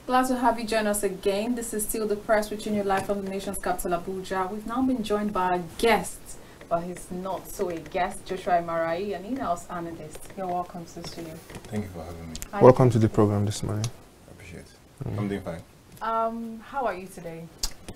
Glad to have you join us again. This is still the press reaching you live from the nation's capital, Abuja. We've now been joined by a guest, but he's not so a guest, Joshua Imarayi, an in-house analyst. You're welcome to the studio. Thank you for having me. Welcome to the program this morning. I appreciate it. I'm doing fine. How are you today?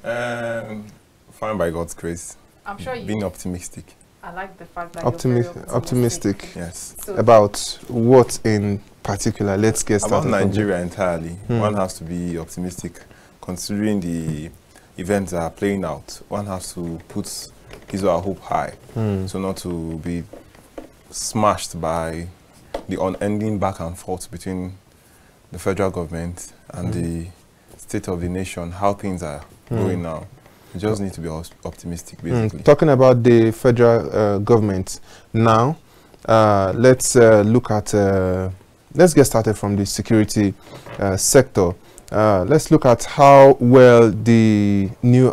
Fine by God's grace. I'm sure you... Being optimistic. I like the fact that you're very optimistic. Yes. So about what in particular? Let's get started. About Nigeria entirely. One has to be optimistic considering the events that are playing out. One has to put his or her hope high, so not to be smashed by the unending back and forth between the federal government and the state of the nation, how things are going now. You just need to be optimistic, basically. Talking about the federal government now, let's look at, let's get started from the security sector. Let's look at how well the new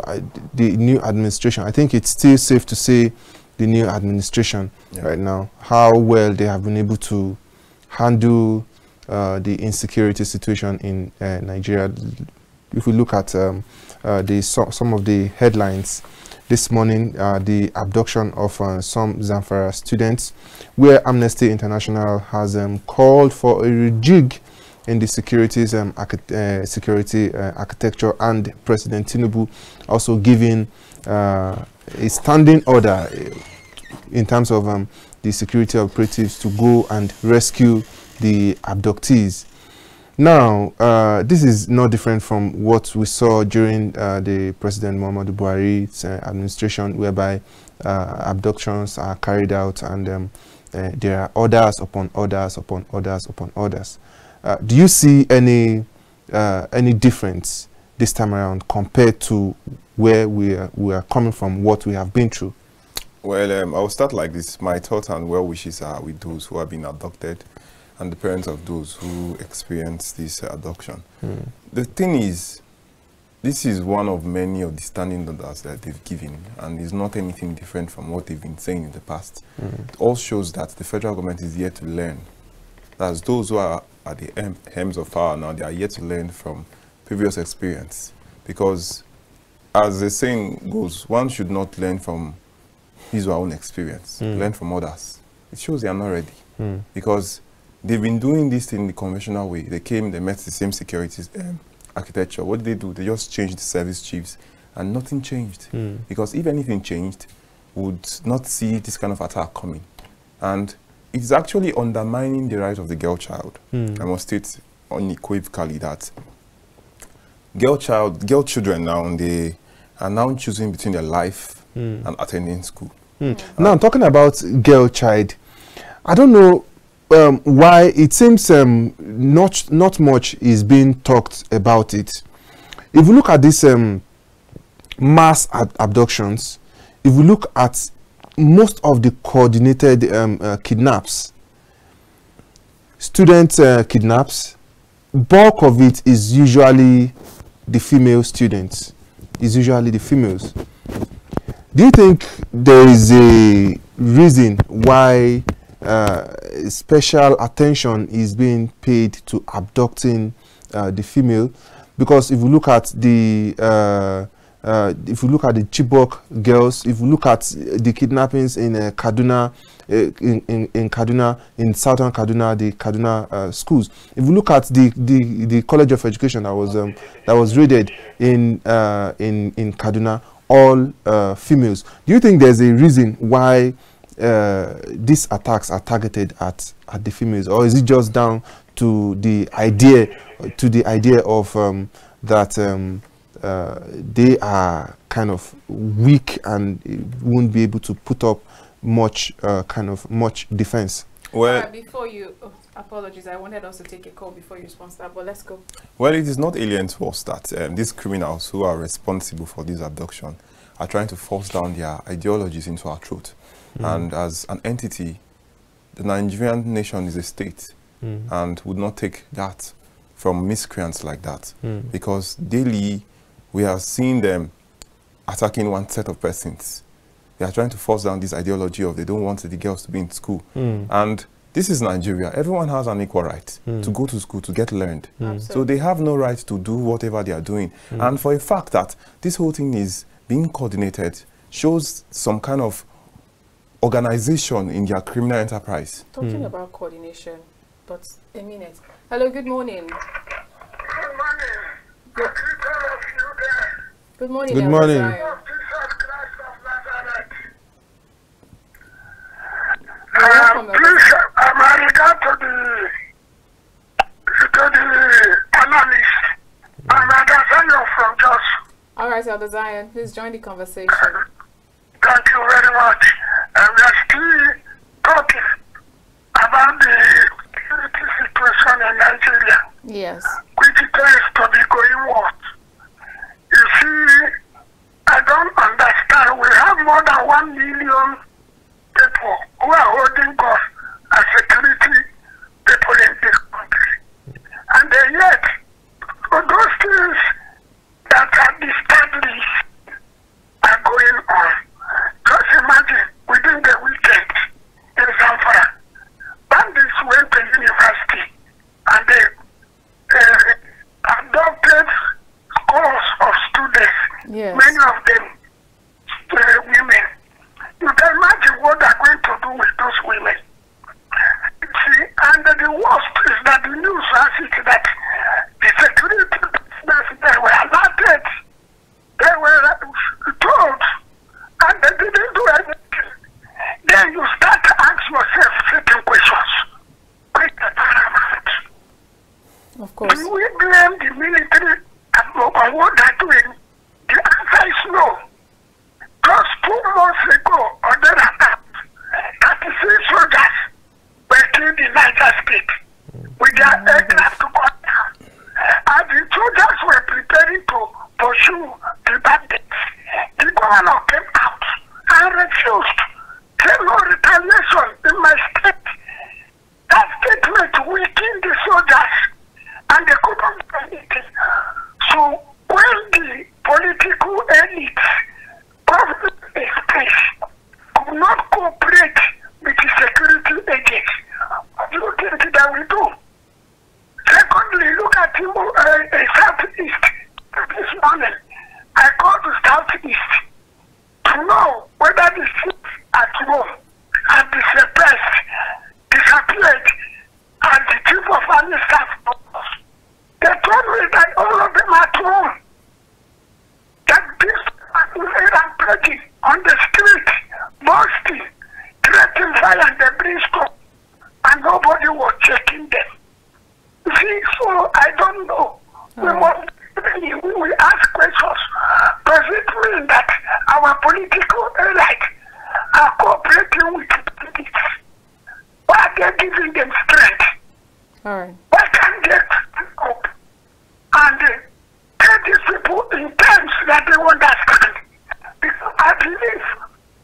administration, I think it's still safe to say the new administration right now, how well they have been able to handle the insecurity situation in Nigeria. If we look at some of the headlines this morning, the abduction of some Zamfara students, where Amnesty International has called for a rejig in the security architecture, and President Tinubu also giving a standing order in terms of the security operatives to go and rescue the abductees. Now, this is not different from what we saw during the President Muhammadu Buhari's administration, whereby abductions are carried out and there are orders upon orders upon orders upon orders. Do you see any difference this time around compared to where we are coming from, what we have been through? Well, I will start like this. My thoughts and well wishes are with those who have been abducted and the parents of those who experience this abduction. The thing is, this is one of many of the standing orders that they've given, and it's not anything different from what they've been saying in the past. It all shows that the federal government is yet to learn. That's those who are at the helms of power now, they are yet to learn from previous experience. Because, as the saying goes, one should not learn from his or her own experience, learn from others. It shows they are not ready. Because they've been doing this in the conventional way. They came, they met the same security architecture. What did they do? They just changed the service chiefs, and nothing changed. Because if anything changed, we would not see this kind of attack coming. And it's actually undermining the right of the girl child. I must state unequivocally that girl children now, they are now choosing between their life and attending school. Now, talking about girl child, I don't know why it seems not much is being talked about it. If we look at these mass abductions, if we look at most of the coordinated kidnaps, student kidnaps, bulk of it is usually the female students, is usually the females. Do you think there is a reason why special attention is being paid to abducting the female? Because if we look at the Chibok girls, if we look at the kidnappings in Kaduna, in Kaduna, in southern Kaduna, the Kaduna schools, if we look at the College of Education that was raided in Kaduna, all females. Do you think there's a reason why these attacks are targeted at the females, or is it just down to the idea of that they are kind of weak and won't be able to put up much much defense? Well, before you apologies, I wanted us to take a call before you respond to that, but let's go. Well, it is not alien to us that these criminals who are responsible for this abduction are trying to force down their ideologies into our throat. And as an entity, the Nigerian nation is a state and would not take that from miscreants like that. Because daily we are seeing them attacking one set of persons. They are trying to force down this ideology of they don't want the girls to be in school. And this is Nigeria. Everyone has an equal right to go to school, to get learned. So they have no right to do whatever they are doing. And for a fact that this whole thing is being coordinated shows some kind of organization in their criminal enterprise. Talking about coordination, but a minute. Hello, good morning. Good morning. Good, good morning. Good morning. Please, I'm regard to the analyst. I'm Adeniyi from Jos. All right, Elder Zion, please join the conversation. Thank you very much. We are still talking about the security situation in Nigeria, Yes. which tends to be going worse. You see, I don't understand. We have more than 1 million people who are holding us as security people in this country. And yet, for those things that are established are going on. Just imagine, within the weekend in Zamfara, bandits went to university and they adopted scores of students, Yes. many of them women. You can imagine what they're going to do with those women. See, and the worst is that the news has it that the security personnel, they were alerted, they were told, and they didn't do anything. Then you start to ask yourself certain questions. Which are paramount. Of course. Do we blame the military on what they're doing? The answer is no. Just 2 months ago, on the attack, 36 soldiers were killed in Niger State with their aircraft to cut down. And the soldiers were preparing to pursue the bandits. The governor came out and refused. There no retaliation in my state. That statement weakened the soldiers and they couldn't do anything. So when the political elite government space could not cooperate with the security agents, what do you think that we do? Secondly, look at Southeast. This morning, I called the Southeast to know whether the troops at home have suppressed, disappeared, and the chief of army staff. They told me that all of them are at home. That this are rampaging on the street, mostly threatening fire and the brimstone, and nobody was checking them. You see, so I don't know. We will ask questions. Does it mean that our political elites are cooperating with the politics? Why are they giving them strength? All right. Why can't they stand up and tell these people in terms that they understand? Because I believe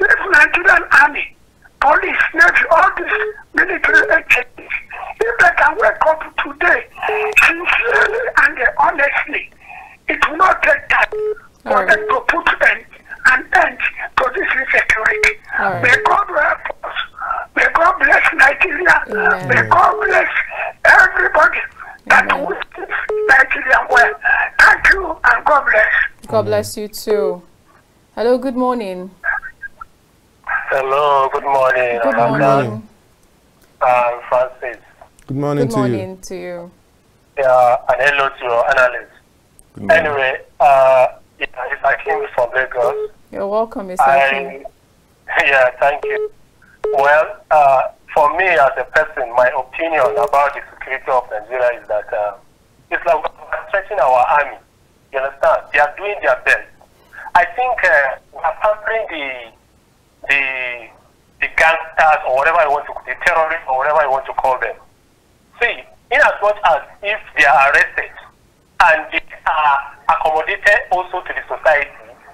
if Nigerian army, police, navy, all these military agencies, if they can wake up today sincerely and honestly, it will not take time for them to put an end to this insecurity. May God help us. May God bless Nigeria. Amen. May God bless everybody that wishes Nigeria well. Thank you and God bless. God bless you too. Hello, good morning. Hello, good morning. Good morning. Francis. Good morning Good to you. morning to you. Yeah, and hello to your analyst. Good morning. Anyway, it's Akim from Lagos. You're welcome, Mr. Akin. Yeah, thank you. Well, for me as a person, my opinion about the security of Nigeria is that it's like we're stretching our army. You understand? They are doing their best. I think we're pampering the gangsters or whatever I want to, the terrorists or whatever I want to call them. See, in as much as if they are arrested and they are accommodated also to the society,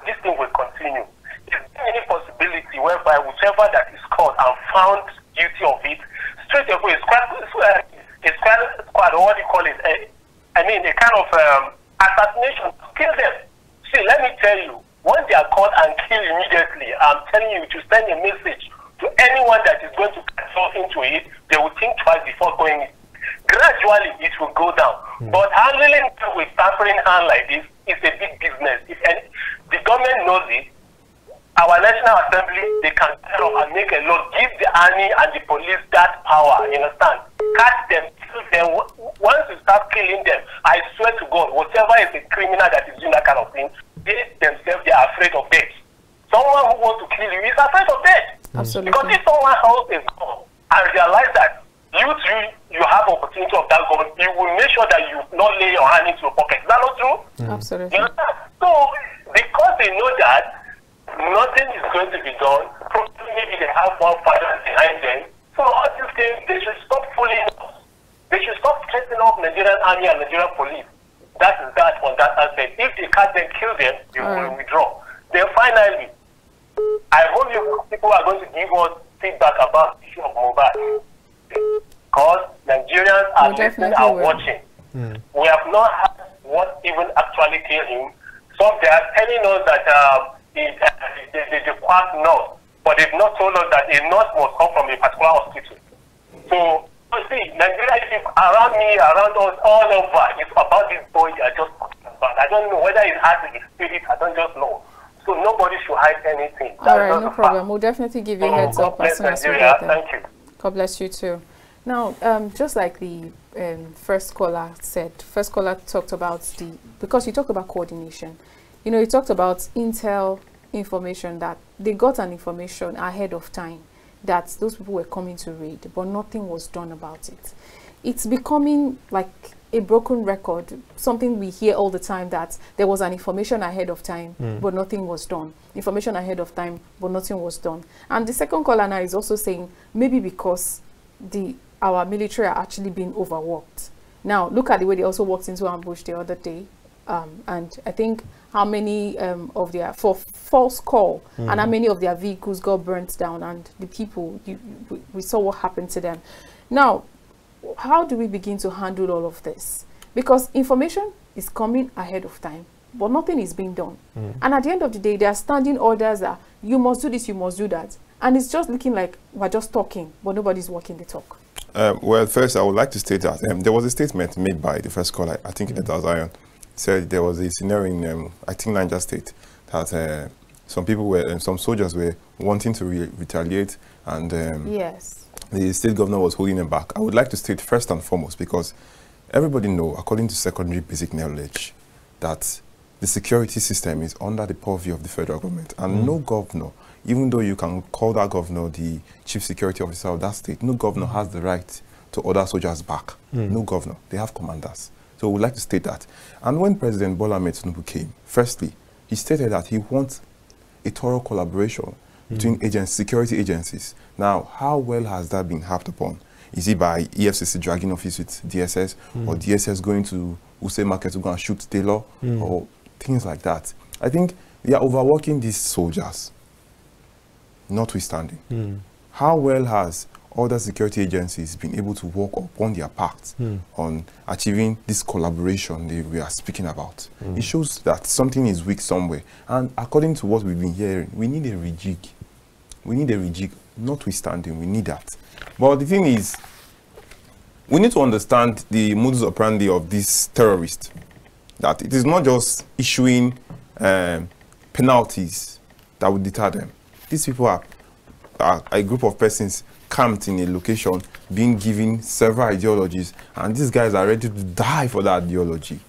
this thing will continue. Is there any possibility whereby whichever that is caught and found guilty of it, straight away, a squad, or what do you call it? I mean, a kind of assassination, kill them. See, let me tell you, when they are caught and killed immediately, I'm telling you to send a message to anyone that is going to fall into it, they will think twice before going in. Gradually, it will go down. But handling it with tampering hand like this is a big business. If the government knows it, our National Assembly, they can tell and make a law, give the army and the police that power, you understand? Catch them, kill them. Once you start killing them, I swear to God, whatever is a criminal that is doing that kind of thing, they themselves, they are afraid of death. Someone who wants to kill you is afraid of death. Absolutely. Because if someone else is gone and realize that you have opportunity of that gun, you will make sure that you not lay your hand into your pocket. Is that not true? Absolutely. You understand? So, because they know that nothing is going to be done, probably maybe they have one father behind them. So all these things, they should stop fooling us. They should stop stressing up Nigerian army and Nigerian police. That is that on that aspect. If they catch them, kill them, they will withdraw. Then finally, I hope you people are going to give us feedback about the issue of mobile. Because Nigerians are listening and watching. We have not had what even actually killed him. Some they are telling us that the quack nurse, but they've not told us that a nurse must come from a particular hospital. So, you see, Nigeria, around me, around us, all over, it's about this boy they are just talking about. I don't know whether it has a spirit, I don't just know. So nobody should hide anything. All right, no problem. We'll definitely give you heads up as soon as we get there. Thank you. God bless you too. Now, just like the first caller said, first caller talked about because you talked about coordination. You know, you talked about intel information that they got an information ahead of time that those people were coming to raid, but nothing was done about it. It's becoming like a broken record, something we hear all the time, that there was an information ahead of time, but nothing was done. Information ahead of time, but nothing was done. And the second caller now is also saying maybe because our military are actually being overworked. Now, look at the way they also walked into ambush the other day. And I think how many of their, for false call, and how many of their vehicles got burnt down, and the people, we saw what happened to them. Now, how do we begin to handle all of this? Because information is coming ahead of time, but nothing is being done. And at the end of the day, there are standing orders that you must do this, you must do that. And it's just looking like we're just talking, but nobody's walking the talk. Well, first, I would like to state that there was a statement made by the first caller, I think Alhassan, said there was a scenario in, I think, Niger State, that some people were, some soldiers were wanting to retaliate, and yes, the state governor was holding them back. I would like to state first and foremost, because everybody knows, according to secondary basic knowledge, that the security system is under the purview of the federal government, and no governor, even though you can call that governor the chief security officer of that state, no governor has the right to order soldiers back. No governor. They have commanders. So we'd like to state that. And when President Bola Ahmed Tinubu came, firstly, he stated that he wants a thorough collaboration between security agencies. Now, how well has that been harped upon? Is it by EFCC dragging office with DSS, or DSS going to Use Market to go and shoot Taylor, or things like that? I think they are overworking these soldiers, notwithstanding. How well has other security agencies been able to work upon their part on achieving this collaboration we are speaking about? It shows that something is weak somewhere. And according to what we've been hearing, we need a rejig. We need a rejig, notwithstanding, we need that. But the thing is, we need to understand the modus operandi of these terrorists. That it is not just issuing penalties that would deter them. These people are a group of persons camped in a location, being given several ideologies, and these guys are ready to die for that ideology.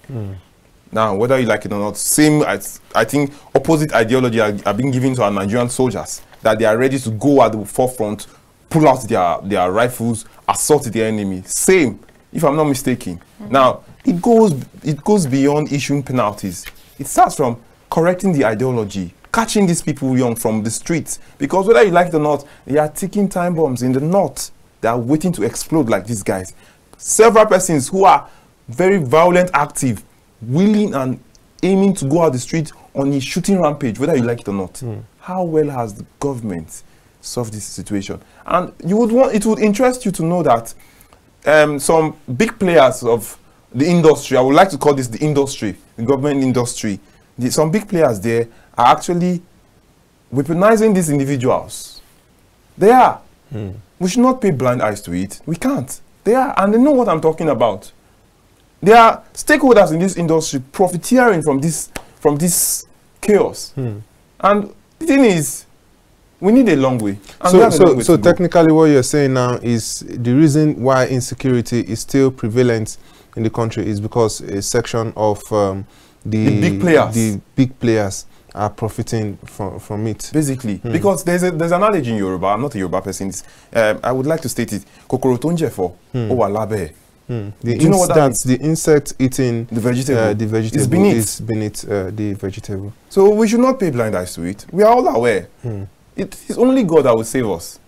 Now, whether you like it or not, same, I think, opposite ideology are being given to our Nigerian soldiers, that they are ready to go at the forefront, pull out their rifles, assault the enemy. Same, if I'm not mistaken. Now, it goes beyond issuing penalties. It starts from correcting the ideology, catching these people young from the streets, because whether you like it or not, they are ticking time bombs in the north. They are waiting to explode like these guys. Several persons who are very violent, active, willing and aiming to go out the street on a shooting rampage, whether you like it or not. How well has the government solved this situation? And it would interest you to know that some big players of the industry, I would like to call this the industry, the government industry, some big players there are actually weaponizing these individuals They are. We should not pay blind eyes to it. We can't. They are, and they know what I'm talking about. They are stakeholders in this industry profiteering from this chaos. And the thing is, we need a long way. So technically what you're saying now is the reason why insecurity is still prevalent in the country is because a section of the big players are profiting from it. Basically, because there's an adage in Yoruba. I'm not a Yoruba person. I would like to state it. Kokoro tonje for owalabe. Do you know what that means? The insect eating the vegetable. The vegetable is beneath the vegetable. So we should not pay blind eyes to it. We are all aware. It is only God that will save us.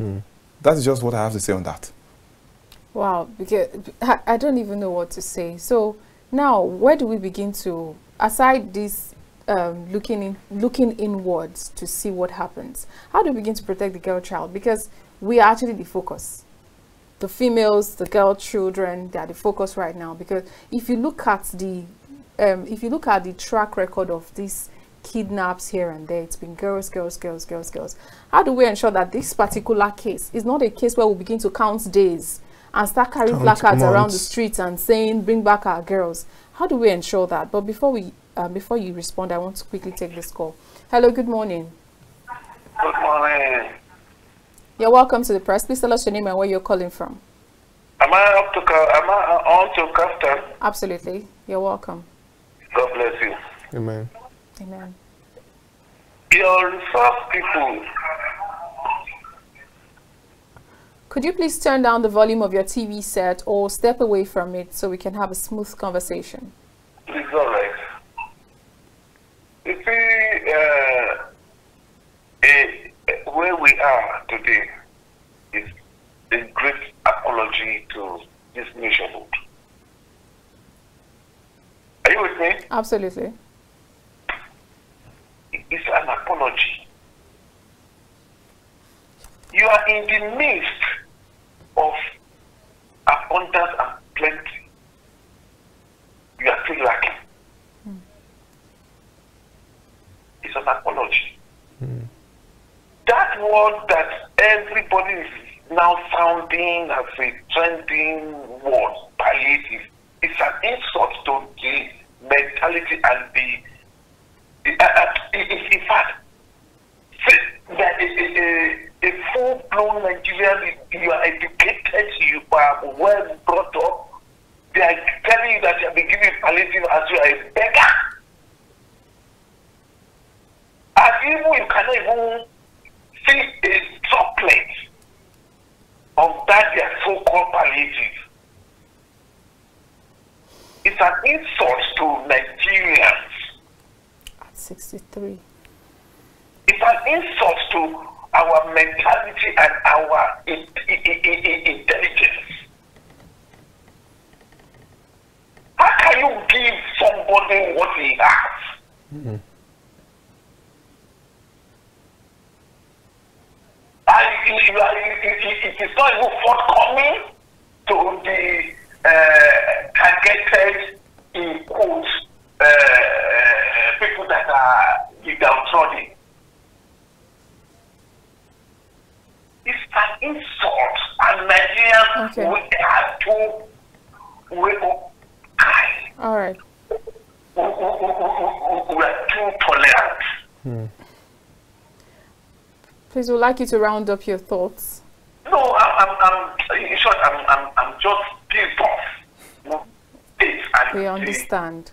That's just what I have to say on that. Wow, because I don't even know what to say. So now, where do we begin to, aside this looking inwards to see what happens, how do we begin to protect the girl child? Because we are actually the focus. The females, the girl children, they are the focus right now. Because if you look at the track record of these kidnaps here and there, it's been girls. How do we ensure that this particular case is not a case where we begin to count days and start carrying placards around the streets and saying, bring back our girls? How do we ensure that? But before you respond, I want to quickly take this call. Hello, good morning. Good morning. You're welcome to the press. Please tell us your name and where you're calling from. Am I on to KAFTAN? Absolutely. You're welcome. God bless you. Amen. Amen. Your resource people. Could you please turn down the volume of your TV set or step away from it so we can have a smooth conversation? It's all right. You see, where we are today is a great apology to this nationhood. Are you with me? Absolutely. It's an apology. You are in the midst of abundance and plenty. You are still lacking. It's an apology. That word that everybody is now sounding as a trending word, palliative, it's an insult to the mentality and in fact, a full-blown Nigerian, you are educated, you are well brought up. They are telling you that you have been given palliative as you are a beggar. As even you cannot even see a droplet of that their so-called palliative. It's an insult to Nigerians. 63. It's an insult to our mentality and our intelligence. How can you give somebody what he has? And it is not even forthcoming to the targeted, in quotes, people that are downtrodden. It's an insult, and Nigerians, we are too high. All right. We are too tolerant. Please, we'd like you to round up your thoughts. No, in short, I'm just pissed off. We understand.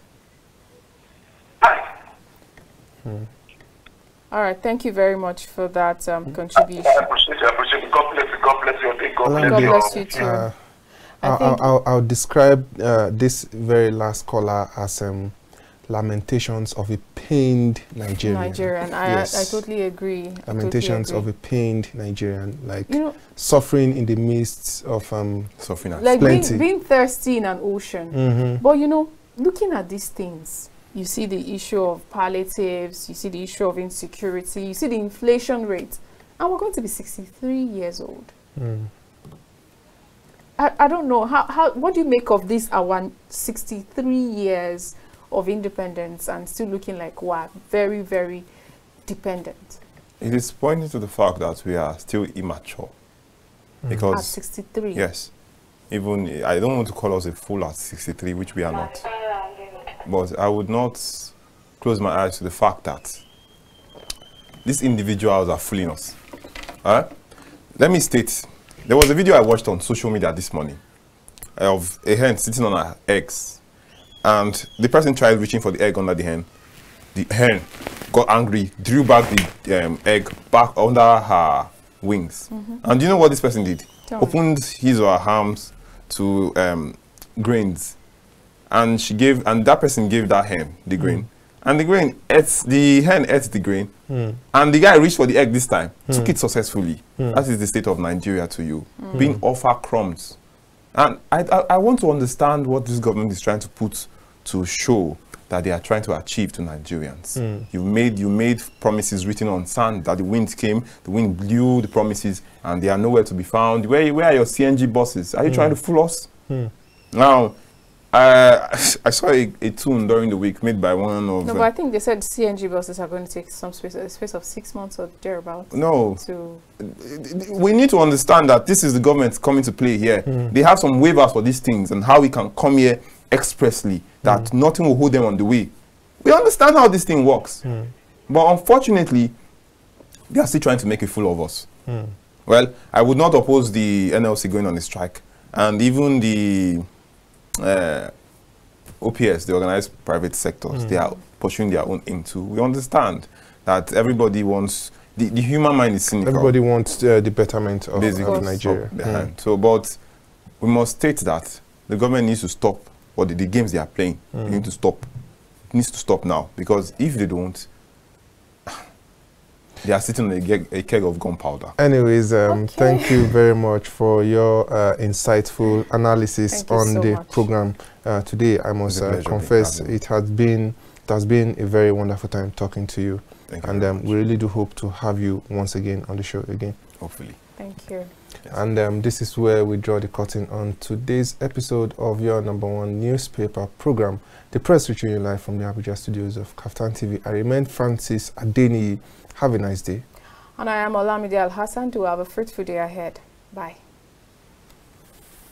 Hi. All right, thank you very much for that contribution. I appreciate it. God bless you. God bless your day. God bless you too. I'll describe this very last caller as lamentations of a pained Nigerian. I totally agree. Lamentations of a pained Nigerian, like suffering in the midst of suffering, like plenty. being thirsty in an ocean. But looking at these things, you see the issue of palliatives, you see the issue of insecurity, you see the inflation rate, and we're going to be 63 years old. I don't know, what do you make of this, our 63 years of independence and still looking like what? Very, very dependent. It is pointing to the fact that we are still immature. Because At 63. yes, even I don't want to call us a fool at 63, which we are not. But I would not close my eyes to the fact that these individuals are fooling us. Let me state, there was a video I watched on social media this morning of a hen sitting on her eggs, and the person tried reaching for the egg under the hen. The hen got angry, drew back the egg back under her wings. And do you know what this person did? Opened his or her arms to grains, and that person gave that hen the grain, and the hen ate the grain, and the guy reached for the egg this time, took it successfully. That is the state of Nigeria to you, being offered crumbs. And I want to understand what this government is trying to put to show that they are trying to achieve to Nigerians. You made promises written on sand that the wind came, the wind blew the promises, and they are nowhere to be found. Where are your CNG buses? Are you trying to fool us? Now, I saw a tune during the week made by one of... No, but I think they said CNG buses are going to take some space, a space of 6 months or thereabouts. No. We need to understand that this is the government coming to play here. They have some waivers for these things and how we can come here expressly, that nothing will hold them on the way. We understand how this thing works. But unfortunately, they are still trying to make a fool of us. Well, I would not oppose the NLC going on a strike. And even the OPS, the organized private sectors, they are pursuing their own aim too. We understand that everybody wants, the human mind is cynical. Everybody wants the betterment of Nigeria. So, but we must state that the government needs to stop the games they are playing. They need to stop. It needs to stop now, because if they don't, they are sitting on a keg of gunpowder. Anyways, thank you very much for your insightful analysis on the program today. I must confess it has been a very wonderful time talking to you. Thank you. And we really do hope to have you once again on the show again. Hopefully. Thank you. Yes. And this is where we draw the curtain on today's episode of your #1 newspaper program, The Press reaching you live from the Abuja studios of KAFTAN TV. I remain Francis Adeniyi. Have a nice day. And I am Olamide Alhassan. Do have a fruitful day ahead. Bye.